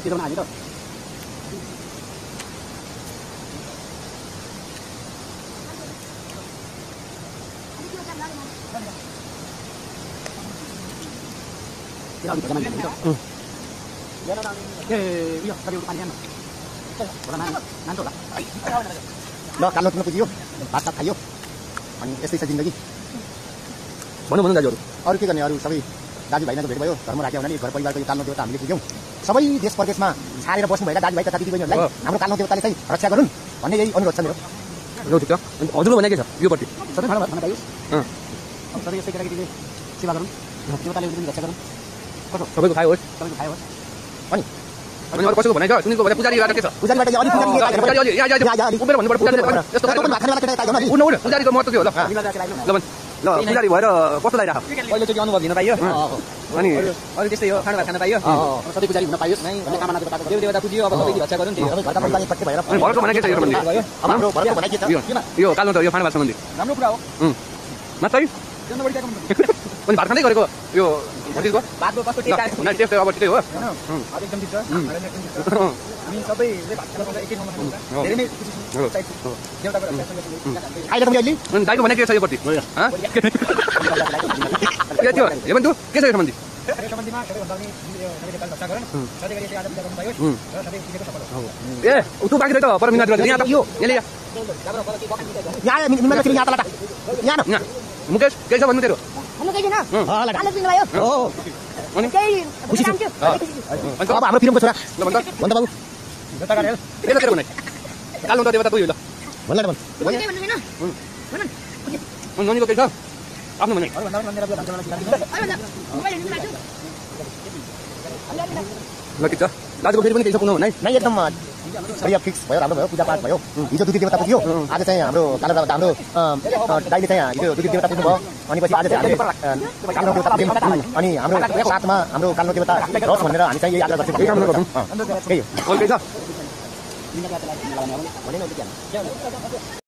Đi đâu nào chứ đâu. Đi đâu đi đâu. Iya, tadi untuk panjang. Bola nan lah. Lo kalau तुमको बुझियो भात सात खाइयो अनि यस्तै छ जिन्दगी भन्नु दाजुहरु अरु के गर्ने अरु सबै दाजुभाइनाको भेट भयो घरमा राख्यो भने घर परिवारको यो कालो देवता हामीले पुग्यौं सबै देश परदेशमा छाडेर बस्नु भएका दाजुभाइ तथा दिदीबहिनीहरुलाई हाम्रो कालो देवताले चाहिँ रक्षा गरून् भन्ने यही अनुरोध छ मेरो यो ठिक छ हजुरले भने के छ यो पट्टि सबै खाना भात पाइयो सबै यस्तै केटाकेटीले सेवा गरून् देवताले पनि रक्षा गरून् कस्तो सबैको खायो होस् अनि अनि अरु कसैको भनाइ छ सुनिको भने पुजारीबाट के छ पुजारीबाट अलि पुजारी अलि यहाँ उभिएर भन्नुपर्छ पुजारी यस्तो पनि भात खानेवाला केटा आइज न उन पुजारीको महत्व के हो ल ल पुजारी भएर कस्तो लागिराख अहिले चाहिँ अनुभव लिन पाइयो अनि अरु त्यस्तै हो खाना भात खान पाइयो सधैँ पुजारी हुन पाइयोस् भन्ने कामना गर्दा देव देवता पुजियो अब सबैले रक्षा गरून् त्यही घरका परिवार एकपट्टि भएर अनि भरको भनाइ के छ यो सम्बन्धी अब हाम्रो भरको भनाइ के छ यो कालो त यो खाना भात सम्बन्धी राम्रो कुरा हो मात्रै अनि भात खाँदै गरेको यो भतिजको भातको कस्तो टेस्ट आयो न टेस्ट अब ठिकै हो एकदम ठिक छ हामी सबैले भात खान एकै ठाउँमा खान्छ धेरै नै खुसी छु देवताको रक्षा आइले पनि अहिले अनि दाइको भने के छ यो पट्टि ह के थियो हेमन तु के छ यो सम्बन्धी सम्बन्धीमा सबैभन्दा पनि यो सबैले काल रक्षा गरून् सधैँ गरी आज पूजा गर्नु पाइयोस् र सधैँ पूजाको सफल होस् ए उतु बाँकी रहेछ पर मिना यहाँ त यो यहाँ यहाँ मिना चाहिँ यहाँ तलटा यहाँ न मुकेश के छ भन्नु तेरो हम केही छैन कालो पिउनु भयो हो अनि खुसी छु अनि अब हाम्रो फिल्मको छोरा ल भन्छ भन्छ बाबु जता गरेर के छ तेरो भनाइ कालो त देवता पुग्यो ल भन्न न भन् के भन्नु हैन भन अनि ननीको के छ आफ्नो भनाइ अरु भन्दा पनि मेरो भन्छ मलाई अरे मोबाइल हेर्नु लाग्यो ल ठिक छ दाजुको फेरि पनि केही छ पुग्नु भनाइ नै एकदम सबै फिक्स भयो राम्रो भयो पूजापाठ भयो हिजो दुधी देवता पुग्यो आज चाहिँ हाम्रो कालो हाम्रो दाइले चाहिँ हिजो दुधी देवता पुग्नु भयो अनि पछि आज चाहिँ हामीले कालो देवता पुग्यौँ अनि हाम्रो साथमा हाम्रो कालो देवता रहोस् भनेर हामी चाहिँ यही आग्रह गर्छौँ केही काम नगरौँ त्यही हो अरू केही छ